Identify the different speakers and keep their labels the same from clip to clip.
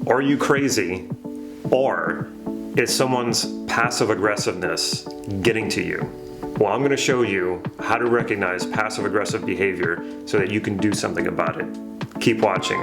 Speaker 1: Are you crazy? Or is someone's passive aggressiveness getting to you? Well, I'm going to show you how to recognize passive aggressive behavior so that you can do something about it. Keep watching.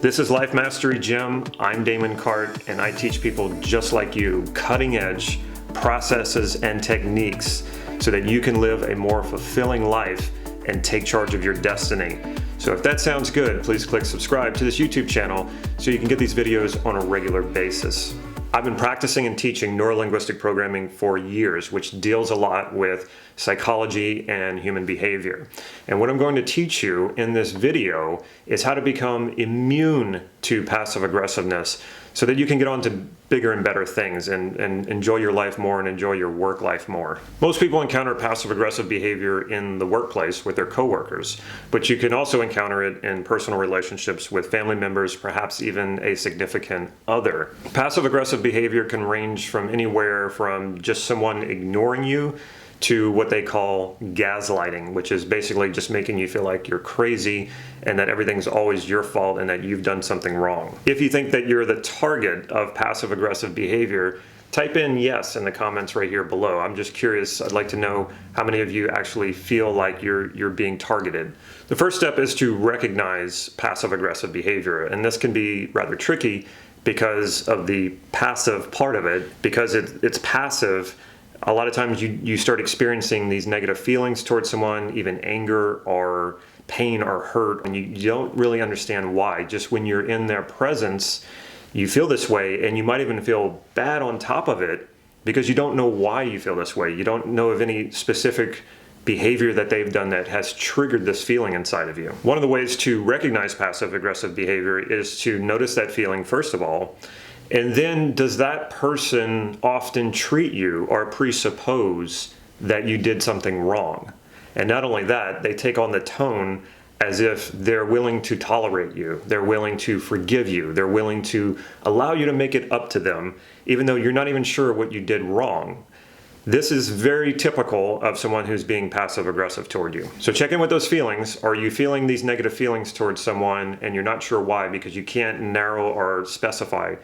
Speaker 1: This is Life Mastery Gym. I'm Damon Cart, and I teach people just like you cutting edge processes and techniques so that you can live a more fulfilling life and take charge of your destiny. So if that sounds good, please click subscribe to this YouTube channel so you can get these videos on a regular basis. I've been practicing and teaching neurolinguistic programming for years, which deals a lot with psychology and human behavior. And what I'm going to teach you in this video is how to become immune to passive aggressiveness so that you can get on to bigger and better things and enjoy your life more and enjoy your work life more. Most people encounter passive aggressive behavior in the workplace with their coworkers, but you can also encounter it in personal relationships with family members, perhaps even a significant other. Passive aggressive behavior can range from anywhere from just someone ignoring you to what they call gaslighting, which is basically just making you feel like you're crazy and that everything's always your fault and that you've done something wrong. If you think that you're the target of passive aggressive behavior, type in yes in the comments right here below. I'm just curious. I'd like to know how many of you actually feel like you're being targeted. The first step is to recognize passive aggressive behavior, and this can be rather tricky because of the passive part of it. Because it's passive, a lot of times you start experiencing these negative feelings towards someone, even anger or pain or hurt, and you don't really understand why. Just when you're in their presence, you feel this way, and you might even feel bad on top of it because you don't know why you feel this way. You don't know of any specific behavior that they've done that has triggered this feeling inside of you. One of the ways to recognize passive aggressive behavior is to notice that feeling first of all. And then, does that person often treat you or presuppose that you did something wrong? And not only that, they take on the tone as if they're willing to tolerate you, they're willing to forgive you, they're willing to allow you to make it up to them, even though you're not even sure what you did wrong. This is very typical of someone who's being passive aggressive toward you. So check in with those feelings. Are you feeling these negative feelings towards someone and you're not sure why because you can't narrow or specify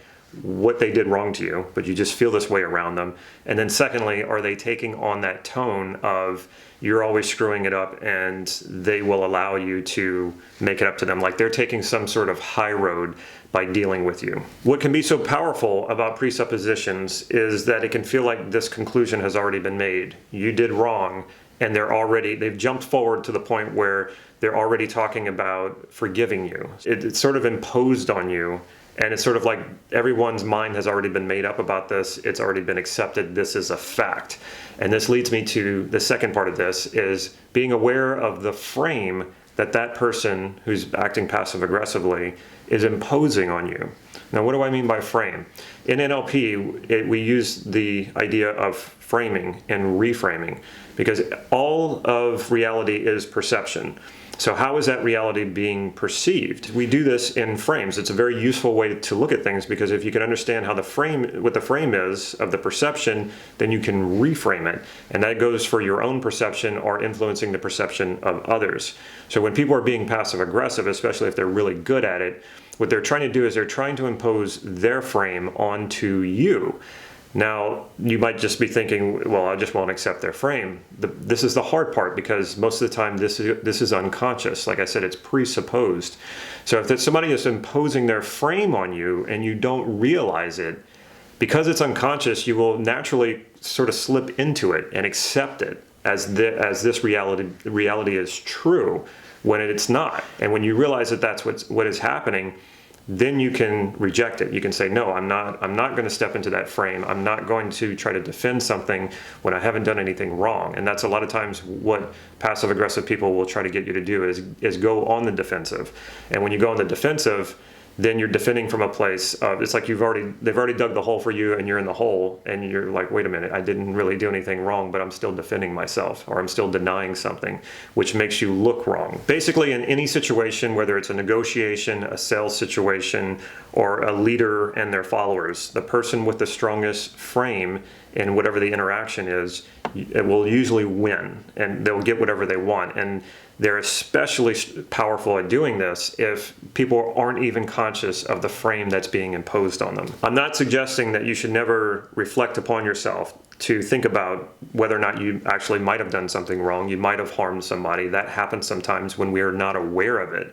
Speaker 1: what they did wrong to you, but you just feel this way around them? And then secondly, are they taking on that tone of you're always screwing it up and they will allow you to make it up to them, like they're taking some sort of high road by dealing with you? What can be so powerful about presuppositions is that it can feel like this conclusion has already been made. You did wrong, and they've jumped forward to the point where they're already talking about forgiving you. It's sort of imposed on you. And it's sort of like everyone's mind has already been made up about this. It's already been accepted. This is a fact. And this leads me to the second part of this, is being aware of the frame that that person who's acting passive aggressively is imposing on you. Now, what do I mean by frame? In NLP, we use the idea of framing and reframing because all of reality is perception. So how is that reality being perceived? We do this in frames. It's a very useful way to look at things because if you can understand how what the frame is of the perception, then you can reframe it. And that goes for your own perception or influencing the perception of others. So when people are being passive aggressive, especially if they're really good at it, what they're trying to do is they're trying to impose their frame onto you. Now, you might just be thinking, well, I just won't accept their frame. This is the hard part because most of the time this is unconscious. Like I said, it's presupposed. So if somebody is imposing their frame on you and you don't realize it, because it's unconscious, you will naturally sort of slip into it and accept it as this reality is true when it's not. And when you realize that that's what is happening, then you can reject it. You can say, no, I'm not going to step into that frame. I'm not going to try to defend something when I haven't done anything wrong. And that's a lot of times what passive aggressive people will try to get you to do is go on the defensive. And when you go on the defensive, then you're defending from a place of, it's like they've already dug the hole for you and you're in the hole and you're like, wait a minute, I didn't really do anything wrong, but I'm still defending myself, or I'm still denying something, which makes you look wrong. Basically, in any situation, whether it's a negotiation, a sales situation, or a leader and their followers, the person with the strongest frame in whatever the interaction is it will usually win, and they'll get whatever they want. And they're especially powerful at doing this if people aren't even conscious of the frame that's being imposed on them. I'm not suggesting that you should never reflect upon yourself to think about whether or not you actually might have done something wrong. You might have harmed somebody. That happens sometimes when we are not aware of it.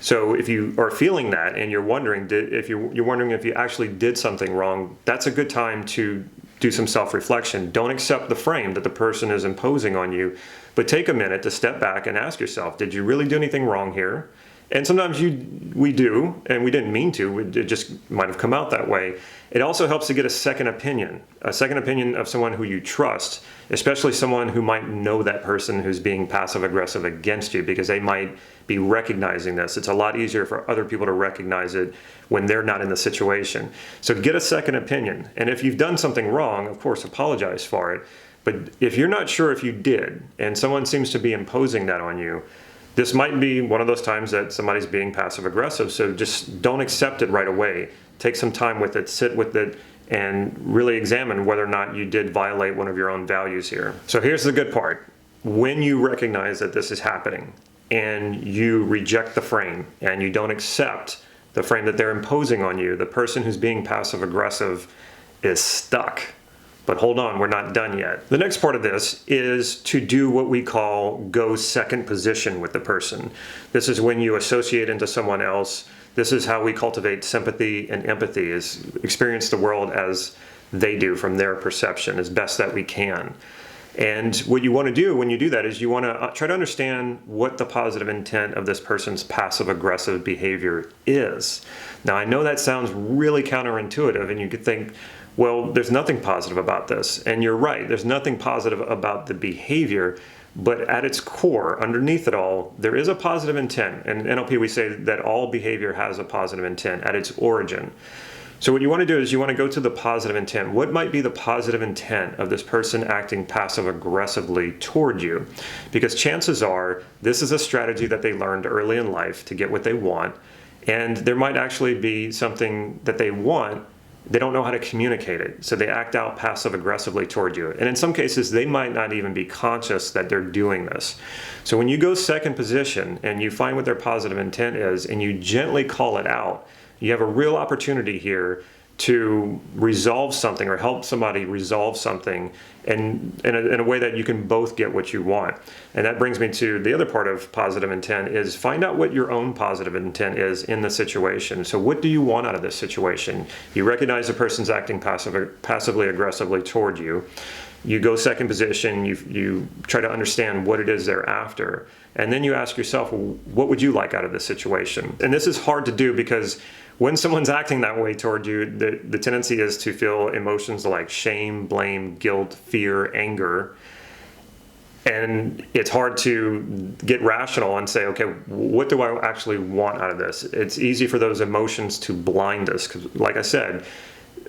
Speaker 1: So if you are feeling that and you're wondering if you actually did something wrong, that's a good time to do some self-reflection. Don't accept the frame that the person is imposing on you, but take a minute to step back and ask yourself, did you really do anything wrong here? And sometimes we do, and we didn't mean to. It just might have come out that way. It also helps to get a second opinion of someone who you trust, especially someone who might know that person who's being passive-aggressive against you, because they might be recognizing this. It's a lot easier for other people to recognize it when they're not in the situation. So get a second opinion. And if you've done something wrong, of course, apologize for it. But if you're not sure if you did, and someone seems to be imposing that on you, this might be one of those times that somebody's being passive-aggressive, so just don't accept it right away. Take some time with it, sit with it, and really examine whether or not you did violate one of your own values here. So here's the good part. When you recognize that this is happening, and you reject the frame, and you don't accept the frame that they're imposing on you, the person who's being passive-aggressive is stuck. But hold on, we're not done yet. The next part of this is to do what we call go second position with the person. This is when you associate into someone else. This is how we cultivate sympathy and empathy, is experience the world as they do from their perception as best that we can. And what you want to do when you do that is you want to try to understand what the positive intent of this person's passive-aggressive behavior is. Now, I know that sounds really counterintuitive, and you could think, well, there's nothing positive about this. And you're right, there's nothing positive about the behavior, but at its core, underneath it all, there is a positive intent. And in NLP, we say that all behavior has a positive intent at its origin. So what you want to do is you want to go to the positive intent. What might be the positive intent of this person acting passive-aggressively toward you? Because chances are this is a strategy that they learned early in life to get what they want. And there might actually be something that they want, they don't know how to communicate it. So they act out passive-aggressively toward you. And in some cases, they might not even be conscious that they're doing this. So when you go second position and you find what their positive intent is and you gently call it out, you have a real opportunity here to resolve something or help somebody resolve something and in a way that you can both get what you want. And that brings me to the other part of positive intent is find out what your own positive intent is in the situation. So what do you want out of this situation? You recognize the person's acting passively aggressively toward you. You go second position, you try to understand what it is they're after. And then you ask yourself, well, what would you like out of this situation? And this is hard to do because when someone's acting that way toward you, the tendency is to feel emotions like shame, blame, guilt, fear, anger. And it's hard to get rational and say, okay, what do I actually want out of this? It's easy for those emotions to blind us. 'Cause like I said,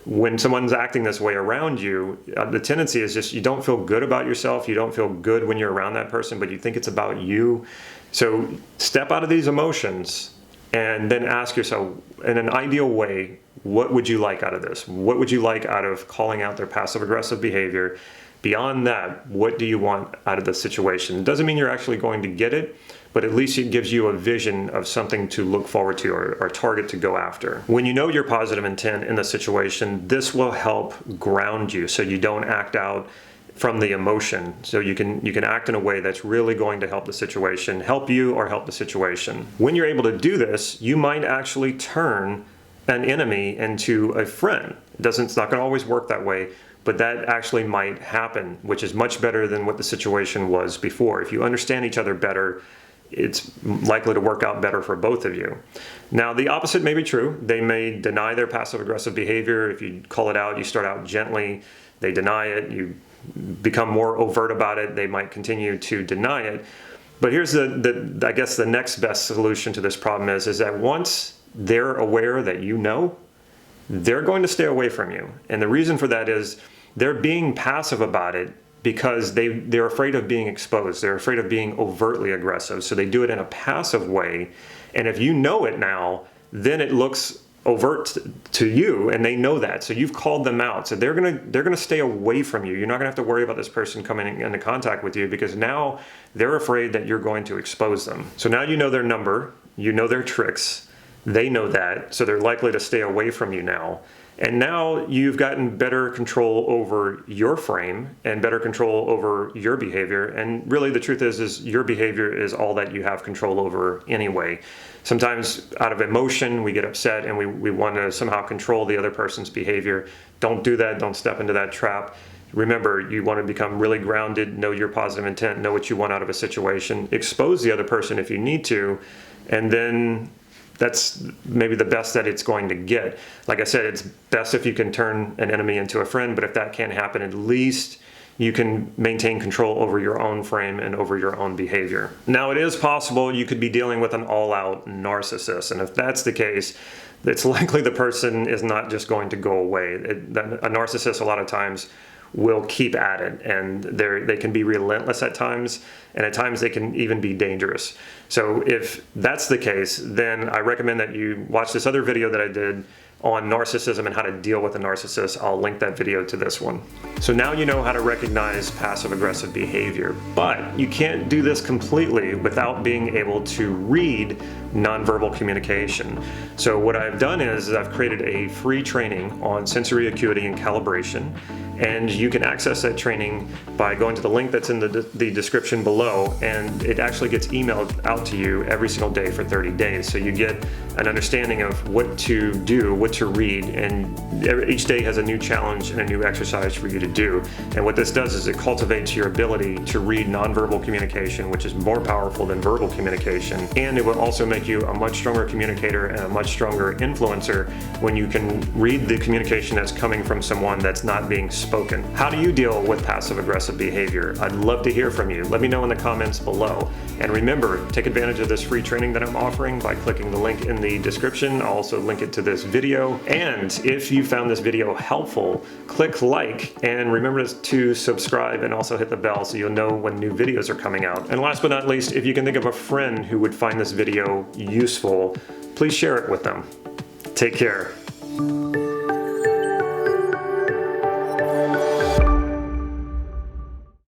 Speaker 1: when someone's acting this way around you, the tendency is just you don't feel good about yourself. You don't feel good when you're around that person, but you think it's about you. So step out of these emotions and then ask yourself, in an ideal way, what would you like out of this? What would you like out of calling out their passive-aggressive behavior? Beyond that, what do you want out of the situation? It doesn't mean you're actually going to get it, but at least it gives you a vision of something to look forward to or a target to go after. When you know your positive intent in the situation, this will help ground you so you don't act out from the emotion. So you can act in a way that's really going to help the situation, help you or help the situation. When you're able to do this, you might actually turn an enemy into a friend. It's not going to always work that way, but that actually might happen, which is much better than what the situation was before. If you understand each other better, it's likely to work out better for both of you. Now, the opposite may be true. They may deny their passive-aggressive behavior. If you call it out, you start out gently, they deny it, you become more overt about it, they might continue to deny it. But here's I guess the next best solution to this problem is that once they're aware that you know, they're going to stay away from you. And the reason for that is they're being passive about it because they're afraid of being exposed. They're afraid of being overtly aggressive. So they do it in a passive way. And if you know it now, then it looks overt to you, and they know that. So you've called them out. So they're gonna stay away from you. You're not gonna have to worry about this person coming into contact with you, because now they're afraid that you're going to expose them. So now you know their number, you know their tricks, they know that, so they're likely to stay away from you now. And now you've gotten better control over your frame and better control over your behavior. And really the truth is your behavior is all that you have control over anyway. Sometimes out of emotion, we get upset and we want to somehow control the other person's behavior. Don't do that. Don't step into that trap. Remember, you want to become really grounded, know your positive intent, know what you want out of a situation, expose the other person if you need to, and then that's maybe the best that it's going to get. Like I said, it's best if you can turn an enemy into a friend, but if that can't happen, at least you can maintain control over your own frame and over your own behavior. Now, it is possible you could be dealing with an all-out narcissist, and if that's the case, it's likely the person is not just going to go away. A narcissist a lot of times will keep at it, and they can be relentless at times, and at times they can even be dangerous. So if that's the case, then I recommend that you watch this other video that I did on narcissism and how to deal with a narcissist. I'll link that video to this one. So now you know how to recognize passive-aggressive behavior, but you can't do this completely without being able to read nonverbal communication. So what I've done is I've created a free training on sensory acuity and calibration, and you can access that training by going to the link that's in the description below, and it actually gets emailed out to you every single day for 30 days. So you get an understanding of what to do, what to read, and each day has a new challenge and a new exercise for you to do. And what this does is it cultivates your ability to read nonverbal communication, which is more powerful than verbal communication, and it will also make you a much stronger communicator and a much stronger influencer when you can read the communication that's coming from someone that's not being spoken. How do you deal with passive-aggressive behavior? I'd love to hear from you. Let me know in the comments below. And remember, take advantage of this free training that I'm offering by clicking the link in the description. I'll also link it to this video. And if you found this video helpful, click like, and remember to subscribe and also hit the bell so you'll know when new videos are coming out. And last but not least, if you can think of a friend who would find this video useful, please share it with them. Take care.